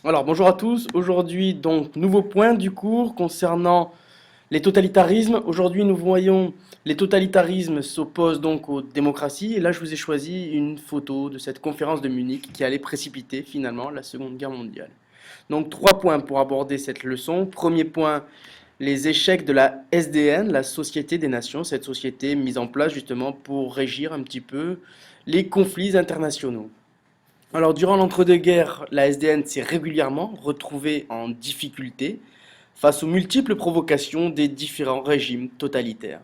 Alors bonjour à tous, aujourd'hui donc nouveau point du cours concernant les totalitarismes. Aujourd'hui nous voyons les totalitarismes s'opposent donc aux démocraties et là je vous ai choisi une photo de cette conférence de Munich qui allait précipiter finalement la Seconde Guerre mondiale. Donc trois points pour aborder cette leçon. Premier point, les échecs de la SDN, la Société des Nations, cette société mise en place justement pour régir un petit peu les conflits internationaux. Alors, durant l'entre-deux-guerres, la SDN s'est régulièrement retrouvée en difficulté face aux multiples provocations des différents régimes totalitaires.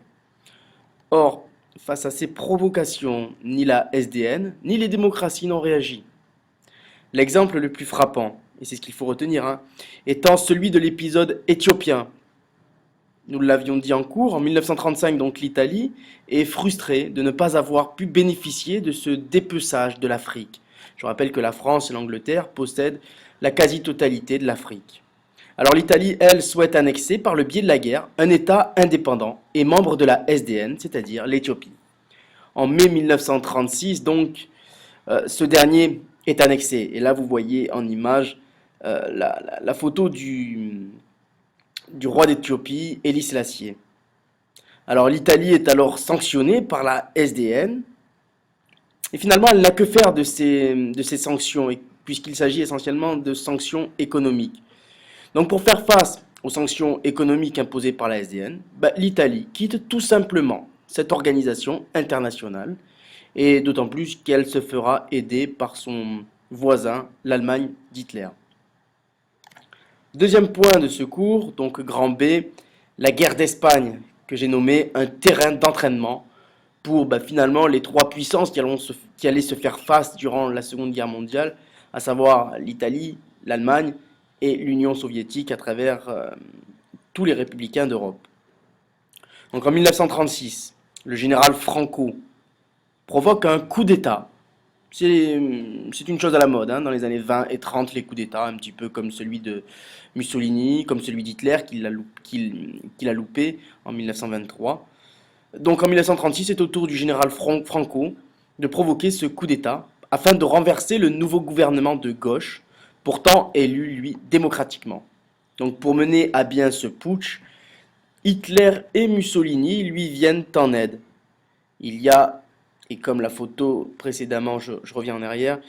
Or, face à ces provocations, ni la SDN, ni les démocraties n'ont réagi. L'exemple le plus frappant, et c'est ce qu'il faut retenir, étant celui de l'épisode éthiopien. Nous l'avions dit en cours, en 1935, donc l'Italie est frustrée de ne pas avoir pu bénéficier de ce dépeçage de l'Afrique. Je rappelle que la France et l'Angleterre possèdent la quasi-totalité de l'Afrique. Alors l'Italie, elle, souhaite annexer par le biais de la guerre un État indépendant et membre de la SDN, c'est-à-dire l'Éthiopie. En mai 1936, donc, ce dernier est annexé. Et là, vous voyez en image la photo du roi d'Éthiopie, Haïlé Sélassié. Alors l'Italie est alors sanctionnée par la SDN. Et finalement, elle n'a que faire de ces sanctions, puisqu'il s'agit essentiellement de sanctions économiques. Donc pour faire face aux sanctions économiques imposées par la SDN, l'Italie quitte tout simplement cette organisation internationale, et d'autant plus qu'elle se fera aider par son voisin, l'Allemagne d'Hitler. Deuxième point de ce cours, donc grand B, la guerre d'Espagne, que j'ai nommé un terrain d'entraînement pour finalement les trois puissances qui allaient se faire face durant la Seconde Guerre mondiale, à savoir l'Italie, l'Allemagne et l'Union soviétique à travers tous les républicains d'Europe. Donc en 1936, le général Franco provoque un coup d'État. C'est une chose à la mode, dans les années 20 et 30, les coups d'État, un petit peu comme celui de Mussolini, comme celui d'Hitler qu'il a loupé en 1923. Donc en 1936, c'est au tour du général Franco de provoquer ce coup d'État afin de renverser le nouveau gouvernement de gauche, pourtant élu, lui, démocratiquement. Donc pour mener à bien ce putsch, Hitler et Mussolini lui viennent en aide. Il y a, et comme la photo précédemment, je reviens en arrière,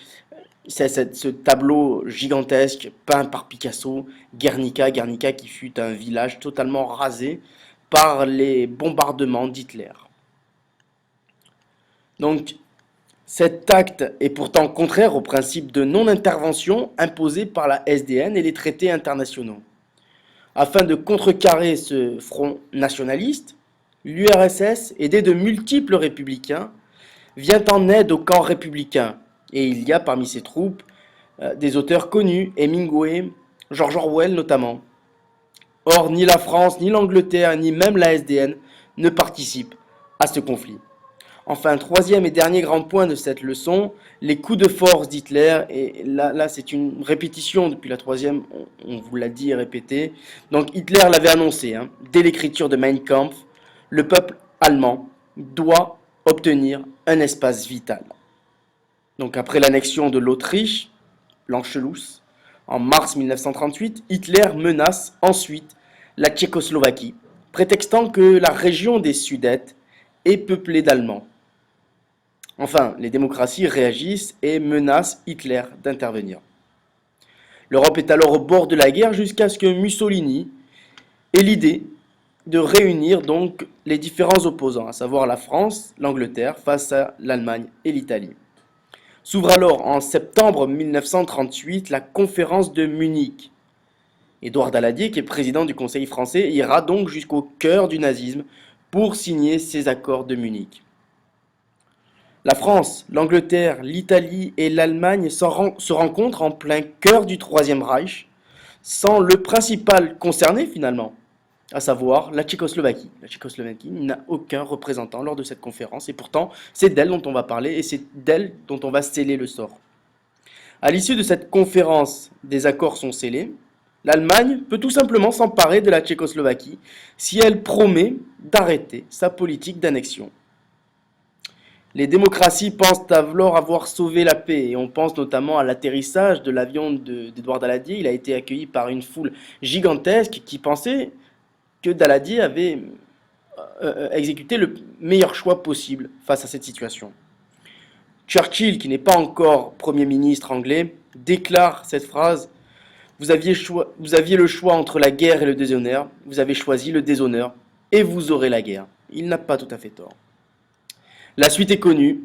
c'est ce tableau gigantesque peint par Picasso, Guernica qui fut un village totalement rasé par les bombardements d'Hitler. Donc, cet acte est pourtant contraire au principe de non-intervention imposé par la SDN et les traités internationaux. Afin de contrecarrer ce front nationaliste, l'URSS, aidé de multiples républicains, vient en aide au camp républicain. Et il y a parmi ses troupes des auteurs connus, Hemingway, George Orwell notamment. Or, ni la France, ni l'Angleterre, ni même la SDN ne participent à ce conflit. Enfin, troisième et dernier grand point de cette leçon, les coups de force d'Hitler. Et là c'est une répétition depuis la troisième, on vous l'a dit et répété. Donc Hitler l'avait annoncé, dès l'écriture de Mein Kampf, le peuple allemand doit obtenir un espace vital. Donc après l'annexion de l'Autriche, l'Anschluss, en mars 1938, Hitler menace ensuite la Tchécoslovaquie, prétextant que la région des Sudètes est peuplée d'Allemands. Enfin, les démocraties réagissent et menacent Hitler d'intervenir. L'Europe est alors au bord de la guerre jusqu'à ce que Mussolini ait l'idée de réunir donc les différents opposants, à savoir la France, l'Angleterre, face à l'Allemagne et l'Italie. S'ouvre alors en septembre 1938 la conférence de Munich. Édouard Daladier, qui est président du Conseil français, ira donc jusqu'au cœur du nazisme pour signer ces accords de Munich. La France, l'Angleterre, l'Italie et l'Allemagne se rencontrent en plein cœur du Troisième Reich, sans le principal concerné finalement, à savoir la Tchécoslovaquie. La Tchécoslovaquie n'a aucun représentant lors de cette conférence, et pourtant c'est d'elle dont on va parler, et c'est d'elle dont on va sceller le sort. À l'issue de cette conférence, des accords sont scellés. L'Allemagne peut tout simplement s'emparer de la Tchécoslovaquie si elle promet d'arrêter sa politique d'annexion. Les démocraties pensent alors avoir sauvé la paix, et on pense notamment à l'atterrissage de l'avion d'Edouard Daladier. Il a été accueilli par une foule gigantesque qui pensait que Daladier avait exécuté le meilleur choix possible face à cette situation. Churchill, qui n'est pas encore Premier ministre anglais, déclare cette phrase: vous aviez le choix entre la guerre et le déshonneur, vous avez choisi le déshonneur, et vous aurez la guerre. Il n'a pas tout à fait tort. La suite est connue,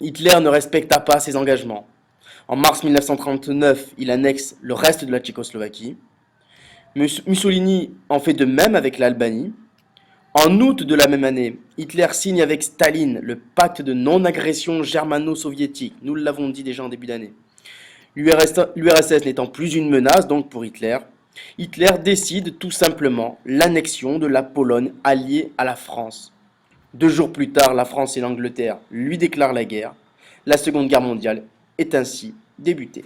Hitler ne respecta pas ses engagements. En mars 1939, il annexe le reste de la Tchécoslovaquie. Mussolini en fait de même avec l'Albanie. En août de la même année, Hitler signe avec Staline le pacte de non-agression germano-soviétique. Nous l'avons dit déjà en début d'année. L'URSS n'étant plus une menace donc pour Hitler, Hitler décide tout simplement l'annexion de la Pologne alliée à la France. 2 jours plus tard, la France et l'Angleterre lui déclarent la guerre. La Seconde Guerre mondiale est ainsi débutée.